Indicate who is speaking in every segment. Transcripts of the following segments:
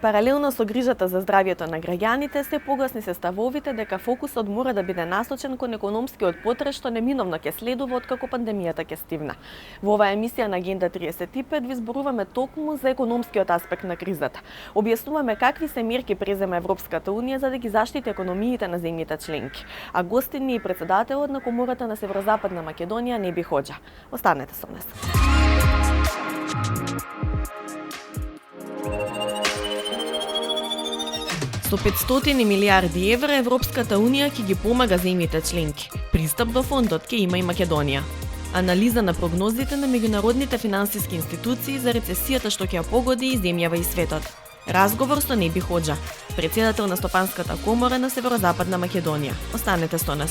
Speaker 1: Паралелно со грижата за здравјето на граѓаните, се погласни се ставовите дека фокусот мора да биде насочен кон економскиот потрес што неминовно ќе следува откако пандемијата ќе стивна. Во оваа емисија на Агенда 35 ви зборуваме токму за економскиот аспект на кризата. Објаснуваме какви се мерки презема Европската унија за да ги заштити економиите на земјите членки. А гостин ни и председателот на Комората на Северозападна Македонија Неби Хоџа. Останете со нас. Со 500 милиарди евра Европската унија ќе ги помага земјите членки. Пристап до фондот ќе има и Македонија. Анализа на прогнозите на меѓународните финансиски институции за рецесијата што ќе ја погоди и земјава и светот. Разговор со Неби Хоџа, председател на Стопанската комора на Северозападна Македонија. Останете со нас.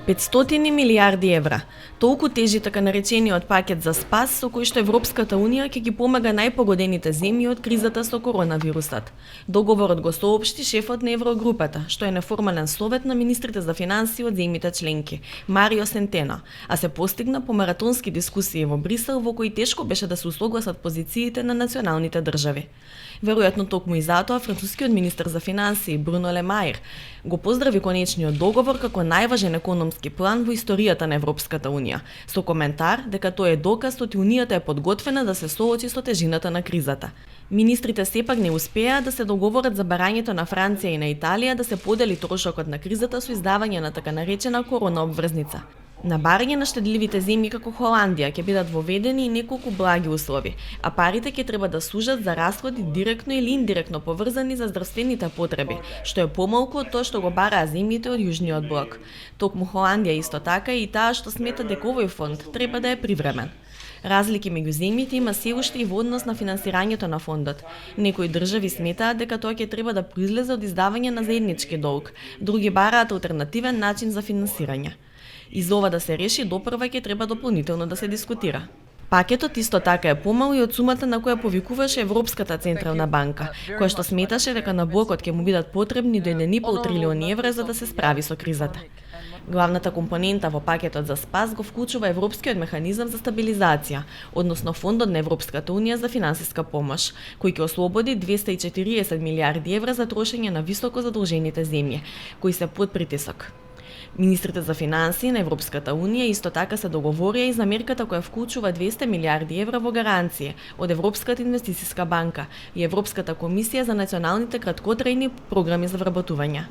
Speaker 1: 500 милиарди евра. Толку тежи така наречениот пакет за спас со кој што Европската унија ќе ги помага најпогодените земји од кризата со коронавирусот. Договорот го соопшти шефот на Еврогрупата, што е неформален совет на министрите за финансии од земјите членки, Марио Сентено, а се постигна по маратонски дискусии во Брисел во кои тешко беше да се усогласат позициите на националните држави. Веројатно токму и затоа францускиот министер за финансии Бруно Ле Маир го поздрави конечниот договор како најважен економски план во историјата на Европската унија, со коментар дека тој е доказ што унијата е подготвена да се соочи со тежината на кризата. Министрите сепак не успеа да се договорат за барањето на Франција и на Италија да се подели трошокот на кризата со издавање на така наречена корона обврзница. На барање на штедливите земји како Холандија ќе бидат воведени и неколку благи услови, а парите ќе треба да служат за расходи директно или индиректно поврзани за здравствените потреби, што е помалку од тоа што го бараа земјите од Јужниот блок. Токму Холандија исто така и таа што смета дека овој фонд треба да е привремен. Разлики меѓу земјите има се уште и во однос на финансирањето на фондот. Некои држави сметаат дека тоа ќе треба да произлезе од издавање на заеднички долг, други бараат алтернативен начин за финансирање. И за ова да се реши, допрва ќе треба дополнително да се дискутира. Пакетот исто така е помал и од сумата на која повикуваше Европската централна банка, која што сметаше дека на блокот ќе му бидат потребни до 1,5 трилиони евра за да се справи со кризата. Главната компонента во пакетот за спас го вклучува Европскиот механизам за стабилизација, односно Фондот на Европската унија за финансиска помош, кој ќе ослободи 240 милиарди евра за трошење на високо задолжените земји, кои се под притисок. Министрите за финансии на Европската унија исто така се договорија и за мерката која вклучува 200 милиарди евра во гаранција од Европската инвестициска банка и Европската комисија за националните краткотрајни програми за вработување.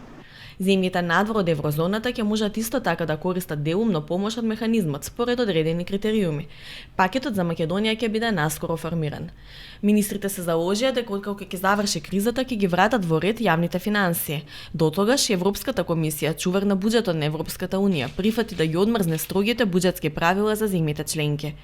Speaker 1: Земјите надвор од еврозоната ќе можат исто така да користат делумно помош од механизмот според одредени критериуми. Пакетот за Македонија ќе биде наскоро формиран. Министрите се заложија дека откако ќе заврши кризата ќе ги вратат во ред јавните финансии. Дотогаш Европската комисија, чувар на буџетот на Европската унија, прифати да ги одмрзне строгите буџетски правила за земјите членки.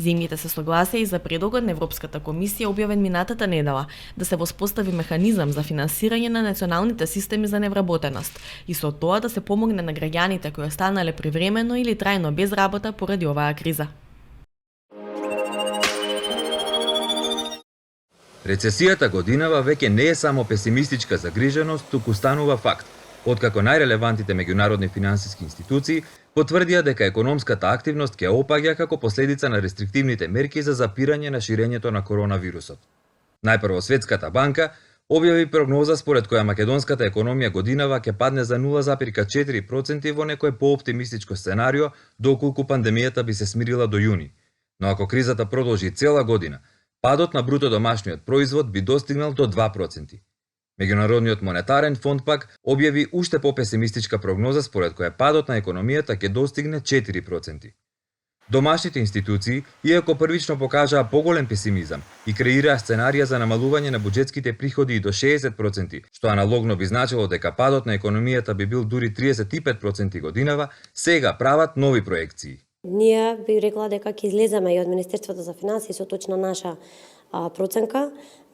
Speaker 1: Земјите се согласија и за предлагот на Европската комисија објавен минатата недела да се воспостави механизам за финансирање на националните системи за невработеност и со тоа да се помогне на граѓаните кои останале привремено или трајно без работа поради оваа криза.
Speaker 2: Рецесијата годинава веќе не е само песимистичка загриженост, туку станува факт, откако најрелевантните меѓународни финансиски институции потврдија дека економската активност ќе опаѓа како последица на рестриктивните мерки за запирање на ширењето на коронавирусот. Најпрво Светската банка објави прогноза според која македонската економија годинава ќе падне за 0,4% во некој пооптимистичко сценарио доколку пандемијата би се смирила до јуни. Но ако кризата продолжи цела година, падот на бруто домашниот производ би достигнал до 2%. Меѓународниот монетарен фонд пак објави уште попесимистичка прогноза според која падот на економијата ќе достигне 4%. Домашните институции, иако првично покажаа поголем песимизам и креираа сценарија за намалување на буџетските приходи и до 60%, што аналогно би значило дека падот на економијата би бил дури 35% годинава, сега прават нови проекции.
Speaker 3: Ние би рекла дека ќе излеземе и од Министерството за финансии со точна наша проценка,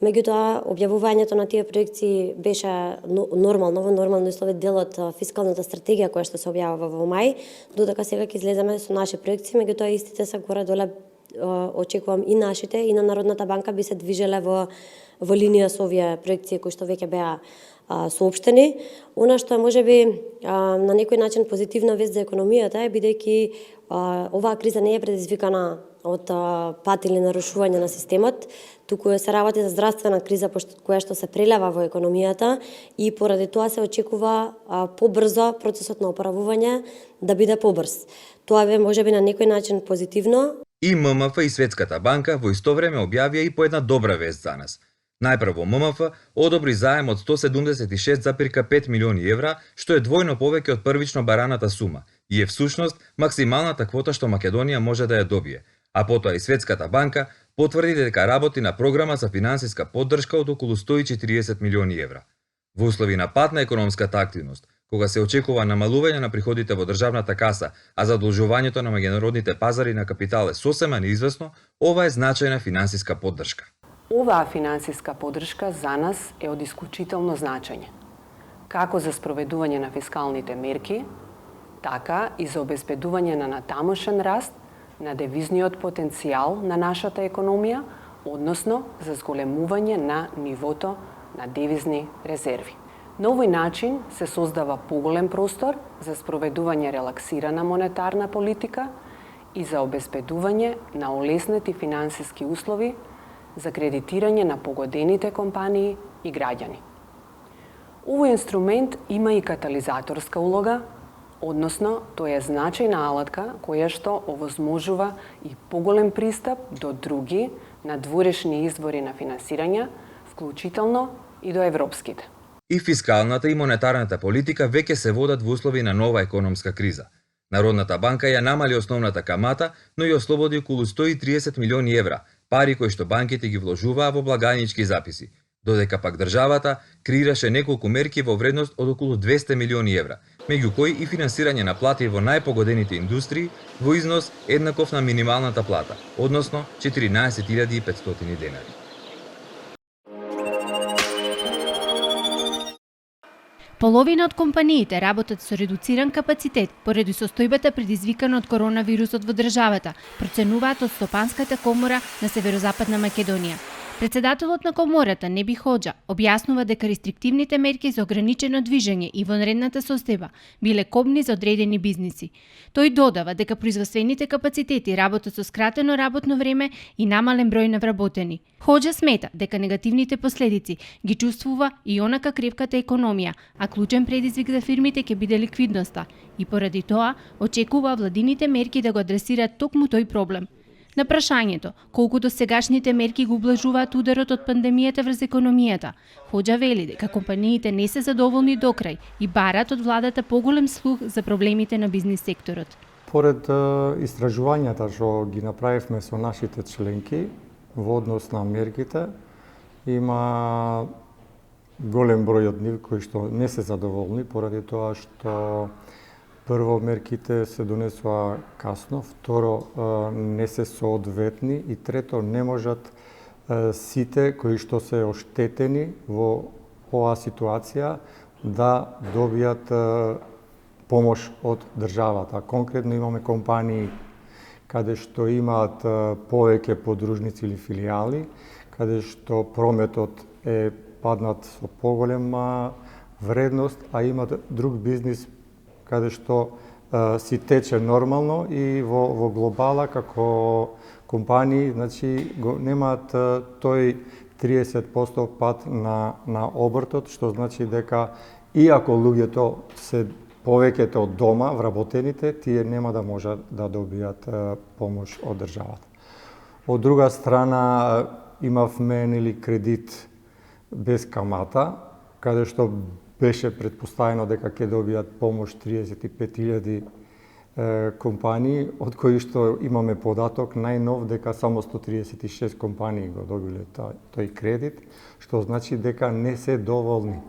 Speaker 3: меѓутоа објавувањето на тие проекции беше нормално услови дел од фискалната стратегија која што се објавува во мај, додека сега ќе излеземе со наши проекции, меѓутоа истите се горе-доле очекувам и нашите и на Народната банка би се движеле во линија со овие проекции кои што веќе беа соопштени. Она што е можеби на некој начин позитивна вест за економијата е бидејќи оваа криза не е предизвикана од пат или нарушување на системот, туку се работи за здравствена криза која што се прелева во економијата и поради тоа се очекува побрзо процесот на опоравување да биде побрз. Тоа бе можеби на некој начин позитивно.
Speaker 2: И ММФ и Светската банка во исто време објавија и по една добра вест за нас. Најпрво ММФ одобри заем од 176,5 милиони евра, што е двојно повеќе од првично бараната сума и е всушност максималната квота што Македонија може да ја добие. А потоа и Светската банка потврди дека работи на програма за финансиска поддршка од околу 140 милиони евра. Во услови на пат на економската активност, кога се очекува намалување на приходите во државната каса, а задолжувањето на меѓународните пазари на капитал е сосема неизвестно, ова е значајна финансиска поддршка.
Speaker 4: Оваа финансиска поддршка за нас е од исклучително значење, како за спроведување на фискалните мерки, така и за обезбедување на натамошен раст на девизниот потенцијал на нашата економија, односно за зголемување на нивото на девизни резерви. На овој начин се создава поголем простор за спроведување релаксирана монетарна политика и за обезбедување на олеснети финансиски услови за кредитирање на погодените компании и граѓани. Овој инструмент има и катализаторска улога, односно тој е значајна алатка која што овозможува и поголем пристап до други надворешни извори на финансирање, вклучително и до европските.
Speaker 2: И фискалната и монетарната политика веќе се водат во услови на нова економска криза. Народната банка ја намали основната камата, но и ослободи околу 130 милиони евра, пари кои што банките ги вложуваа во благајнички записи, додека пак државата креираше неколку мерки во вредност од околу 200 милиони евра, меѓу кои и финансирање на плати во најпогодените индустрии во износ еднаков на минималната плата, односно 14.500 денари.
Speaker 5: Половина од компаниите работат со редуциран капацитет поради состојбата предизвикана од коронавирусот во државата, проценуваат од Стопанската комора на Северозападна Македонија. Председателот на комората Неби Хоџа објаснува дека рестриктивните мерки за ограничено движење и вонредната состојба биле кобни за одредени бизниси. Тој додава дека производствените капацитети работат со скратено работно време и намален број на вработени. Хоџа смета дека негативните последици ги чувствува и онака кревката економија, а клучен предизвик за фирмите ќе биде ликвидноста и поради тоа очекува владините мерки да го адресираат токму тој проблем. На прашањето колку до сегашните мерки го облажуваат ударот од пандемијата врз економијата, Хоџа вели дека компаниите не се задоволни до крај и бараат од владата поголем слух за проблемите на бизнис секторот.
Speaker 6: Поред истражувањата што ги направивме со нашите членки во однос на мерките, има голем број од нив кои што не се задоволни поради тоа што прво, мерките се донесоа касно, второ, не се соодветни и трето, не можат сите кои што се оштетени во оваа ситуација да добијат помош од државата. Конкретно имаме компании каде што имаат повеќе подружници или филијали, каде што прометот е паднат со поголема вредност, а имаат друг бизнис каде што си тече нормално и во глобала како компании, значи немаат тој 30% пат на обртот, што значи дека иако луѓето се повеќето од дома, вработените, тие нема да можат да добијат помош од државата. Од друга страна имавме кредит без камата, каде што беше предпоставено дека ќе добијат помош 35.000 компании, од кои што имаме податок најнов дека само 136 компании го добиле тој кредит, што значи дека не се доволни.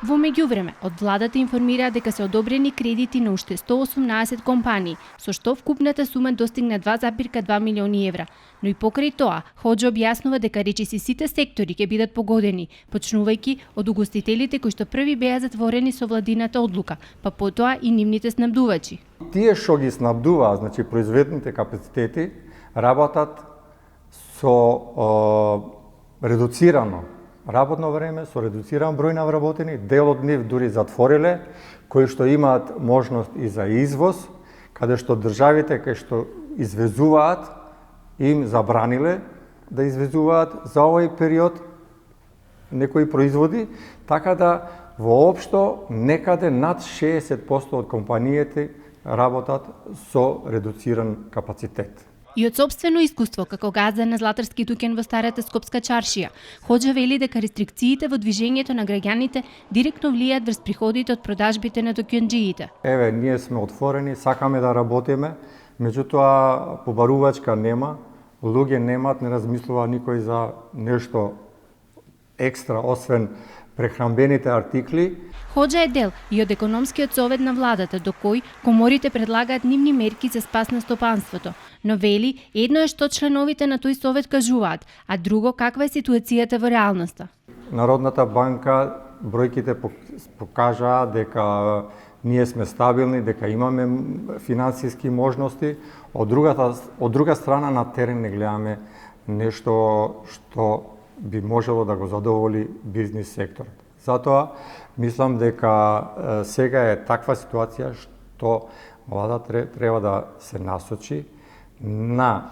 Speaker 5: Во меѓувреме, од владата информира дека се одобрени кредити на уште 118 компании, со што вкупната сума достигна 2,2 милиони евра. Но и покрај тоа, Хоџа објаснува дека речиси сите сектори ќе бидат погодени, почнувајќи од угостителите кои што први беа затворени со владината одлука, па потоа и нивните снабдувачи.
Speaker 6: Тие што ги снабдуваат, значи производните капацитети, работат со редуцирано работно време, со редуциран број на вработени, дел од нив дури затвориле, кои што имаат можност и за извоз, каде што државите кои што извезуваат, им забраниле да извезуваат за овој период некои производи, така да воопшто некаде над 60% од компаниите работат со редуциран капацитет.
Speaker 5: И од сопствено искуство како газда на Златарски дуќан во старата Скопска чаршија, Хоџа вели дека рестрикциите во движењето на граѓаните директно влијаат врз приходите од продажбите на дуќанџиите.
Speaker 6: Еве, ние сме отворени, сакаме да работиме, меѓутоа побарувачка нема, луѓе немаат, не размислува никој за нешто екстра, освен прехранбените артикли.
Speaker 5: Хоџа е дел и од економскиот совет на владата, до кој коморите предлагаат нивни мерки за спас на стопанството. Но вели, едно е што членовите на тој совет кажуваат, а друго каква е ситуацијата во реалноста.
Speaker 6: Народната банка бројките покажаа дека ние сме стабилни, дека имаме финансиски можности, од друга страна на терен не гледаме нешто што би можело да го задоволи бизнис секторот. Затоа мислам дека сега е таква ситуација што владата треба да се насочи на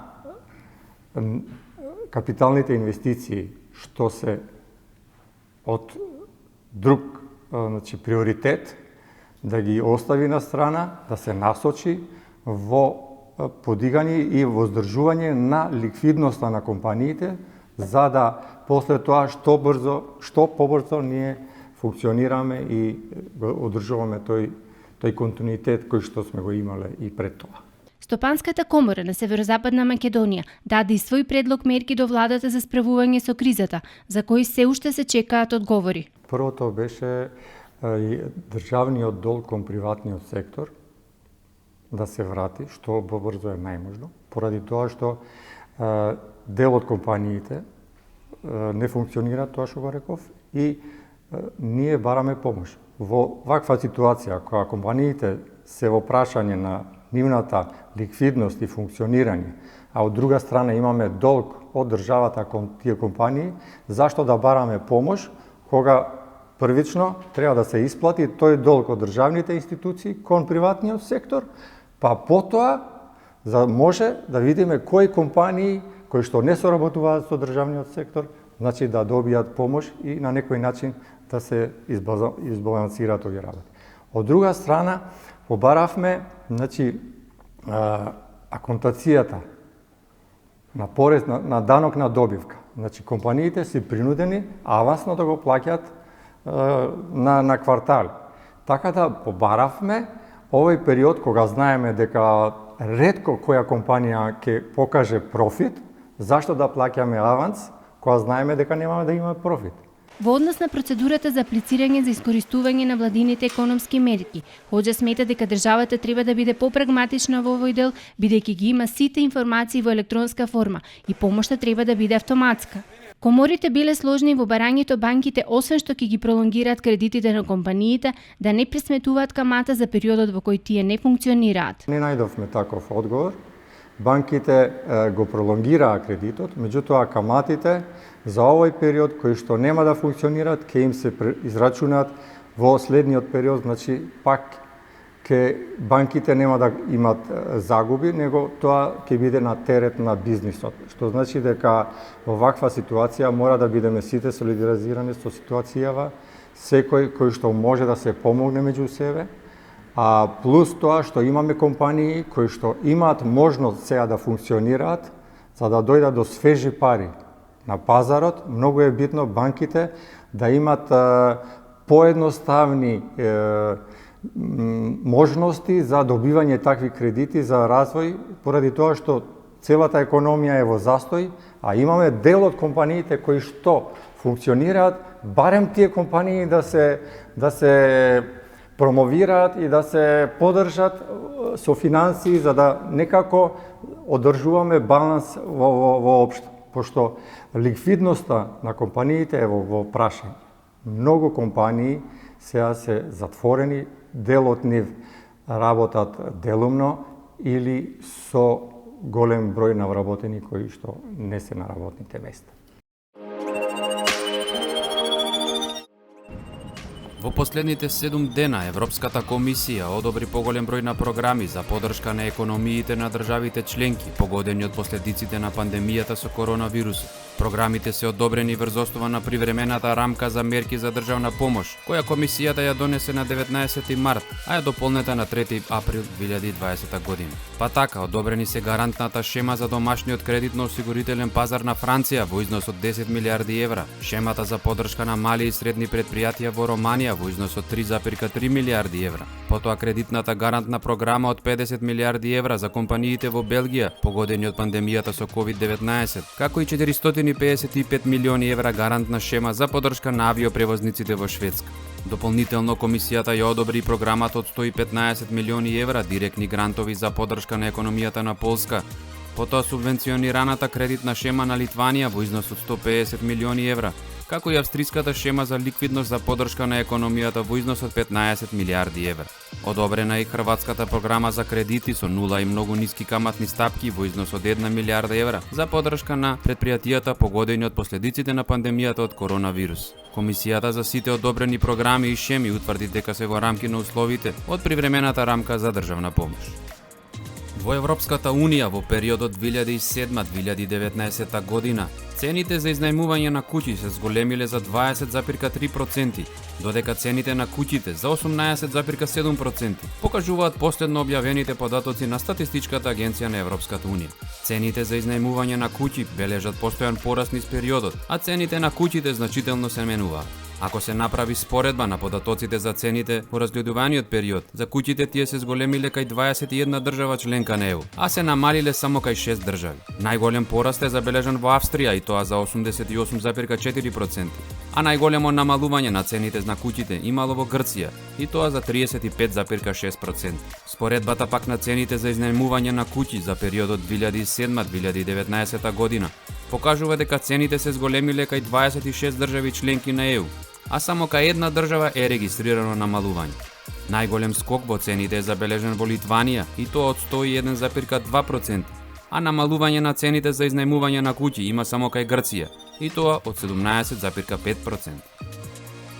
Speaker 6: капиталните инвестиции што се од друг приоритет, да ги остави на страна, да се насочи во подигање и воздржување на ликвидноста на компаниите, за да после тоа што побрзо ние функционираме и го одржуваме тој континуитет кој што сме го имале и пред тоа.
Speaker 5: Стопанската комора на Северозападна Македонија даде и свој предлог мерки до владата за справување со кризата, за кои се уште се чекаат одговори.
Speaker 6: Првото беше државниот долг кон приватниот сектор да се врати, што побрзо е најможно, поради тоа што дел од компаниите не функционира, тоа што го реков, и ние бараме помош. Во ваква ситуација, кога компаниите се во прашање на нивната ликвидност и функционирање, а од друга страна имаме долг од државата кон тие компании, зашто да бараме помош, кога првично треба да се исплати тој долг од државните институции кон приватниот сектор, па потоа за може да видиме кои компании кои што не соработуваат со државниот сектор, значи да добијат помош и на некој начин да се избалансираат овие работи. Од друга страна, побаравме, значи, аконтацијата на порез на данок на добивка. Значи, компаниите се принудени авансно да го плаќаат на квартали. Така да побаравме овој период кога знаеме дека ретко која компанија ќе покаже профит, зашто да плаќаме аванс кога знаеме дека немаме да имаме профит.
Speaker 5: Во однос на процедурата за аплицирање за искористување на владините економски мерки, Хоџа смета дека државата треба да биде попрагматична во овој дел, бидејќи ги има сите информации во електронска форма и помошта треба да биде автоматска. Коморите биле сложни во барањето банките, освен што ќе ги пролонгираат кредитите на компаниите, да не пресметуваат камата за периодот во кој тие не функционираат.
Speaker 6: Не најдовме таков одговор. Банките го пролонгираа кредитот, меѓутоа каматите за овој период кои што нема да функционираат, ќе им се израчунаат во следниот период, значи пак банките нема да имат загуби, него тоа ќе биде на терет на бизнисот. Што значи дека во ваква ситуација мора да бидеме сите солидаризирани со ситуацијава, секој кој што може да се помогне меѓу себе, а плюс тоа што имаме компании кои што имаат можност сега да функционираат, за да дојдат до свежи пари на пазарот, многу е битно банките да имат поедноставни можности за добивање такви кредити за развој, поради тоа што целата економија е во застој, а имаме дел од компаниите кои што функционираат, барем тие компании да се промовираат и да се поддржат со финансии за да некако одржуваме баланс во општо, пошто ликвидноста на компаниите е во прашање. Многу компании сега се затворени, дел од нив работат делумно или со голем број на вработени кои што не се на работните места.
Speaker 7: Во последните 7 дена Европската комисија одобри поголем број на програми за поддршка на економиите на државите членки погодени од последиците на пандемијата со коронавирусот. Програмите се одобрени врз основа на привремената рамка за мерки за државна помош, која комисијата ја донесе на 19 март, а ја дополнета на 3 април 2020 година. Па така, одобрени се гарантната шема за домашниот кредитно-осигурителен пазар на Франција во износ од 10 милиарди евра, шемата за поддршка на мали и средни предпријатија во Романија во износ од 3,3 милиарди евра, потоа кредитната гарантна програма од 50 милиарди евра за компаниите во Белгија погодени од пандемијата со COVID-19, како и 455 милиони евра гарантна шема за поддршка на авиопревозниците во Шведска. Дополнително комисијата ја одобри програмата од 115 милиони евра директни грантови за поддршка на економијата на Полска, потоа субвенционираната кредитна шема на Литванија во износ од 150 милиони евра, како и австриската шема за ликвидност за поддршка на економијата во износ од 15 милиарди евра. Одобрена е и хрватската програма за кредити со нула и многу ниски каматни стапки во износ од 1 милиарда евра за поддршка на предпријатијата погодени од последиците на пандемијата од коронавирус. Комисијата за сите одобрени програми и шеми утврди дека се во рамки на условите од привремената рамка за државна помош. Во Европската Унија во периодот 2007-2019 година цените за изнајмување на куќи се зголемиле за 20,3%, додека цените на куќите за 18,7% покажуваат последно објавените податоци на Статистичката агенција на Европската Унија. Цените за изнајмување на куќи бележат постојан пораст низ периодот, а цените на куќите значително се менуваат. Ако се направи споредба на податоците за цените во разгледуваниот период, за куќите тие се зголемиле кај 21 држава членка на ЕУ, а се намалиле само кај 6 држави. Најголем пораст е забележан во Австрија и тоа за 88,4%, а најголемо намалување на цените на куќите имало во Грција и тоа за 35,6%. Споредбата пак на цените за изнајмување на куќи за периодот 2007-2019 година покажува дека цените се зголемиле кај 26 држави членки на ЕУ, а само кај една држава е регистрирано намалување. Најголем скок во цените е забележен во Литванија и тоа од 101,2%, а намалување на цените за изнајмување на куќи има само кај Грција и тоа од 17,5%.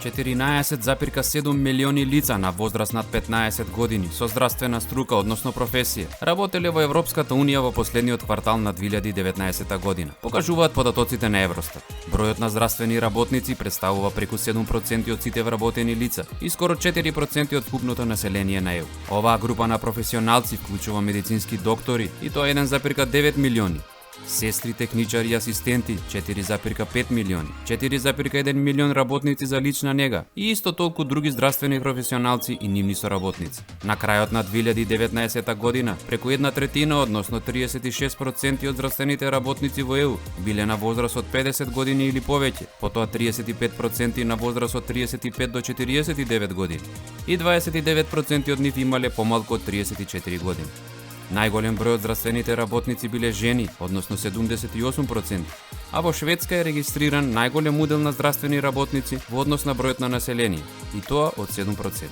Speaker 7: 14,7 милиони лица на возраст над 15 години со здравствена струка, односно професија, работеле во Европската Унија во последниот квартал на 2019 година, покажуваат податоците на Евростат. Бројот на здравствени работници представува преку 7% од сите вработени лица и скоро 4% од вкупното население на ЕУ. Оваа група на професионалци вклучува медицински доктори и тоа 1,9 милиони, сестри, техничари и асистенти 4,5 милиони, 4,1 милион работници за лична нега и исто толку други здравствени професионалци и нивни соработници. На крајот на 2019 година, преку 1/3, односно 36% од здравствените работници во ЕУ биле на возраст од 50 години или повеќе, потоа 35% на возраст од 35 до 49 години и 29% од нив имале помалку од 34 години. Најголем број од здравствените работници биле жени, односно 78%, а во Шведска е регистриран најголем удел на здравствени работници во однос на бројот на население, и тоа од 7%.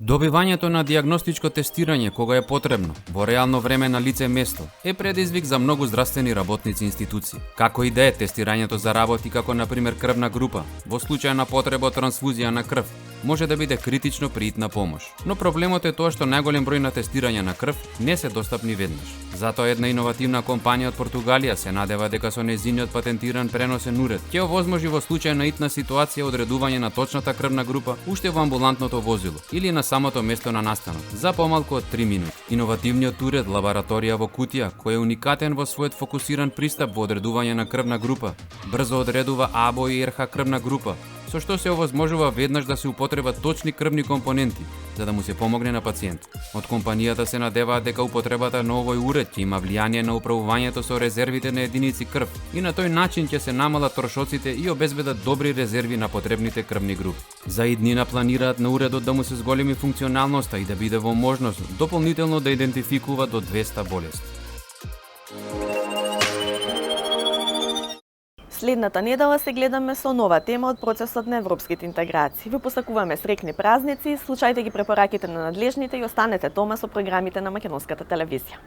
Speaker 7: Добивањето на дијагностичко тестирање кога е потребно, во реално време на лице место, е предизвик за многу здравствени работници и институции. Како и да е, тестирањето за работи како например крвна група, во случај на потреба од трансфузија на крв, може да биде критично при итна помош. Но проблемот е тоа што најголем број на тестирања на крв не се достапни веднаш. Затоа една иновативна компанија од Португалија се надева дека со нејзиниот патентиран преносен уред ќе овозможи во случај на итна ситуација одредување на точната крвна група уште во амбулантното возило или на самото место на настанот за помалку од 3 минути. Иновативниот уред лабораторија во кутија, кој е уникатен во својот фокусиран пристап во одредување на крвна група, брзо одредува АБО и РХ крвна група, со што се овозможува веднаш да се употребат точни крвни компоненти, за да му се помогне на пациент. Од компанијата се надеваат дека употребата на овој уред ќе има влијание на управувањето со резервите на единици крв и на тој начин ќе се намалат трошоците и обезбедат добри резерви на потребните крвни групи. За иднина планираат на уредот да му се зголеми функционалноста и да биде во можност дополнително да идентификува до 200 болести.
Speaker 1: Следната недела се гледаме со нова тема од процесот на европските интеграции. Ви посакуваме среќни празници, слушајте ги препораките на надлежните и останете дома со програмите на Македонската телевизија.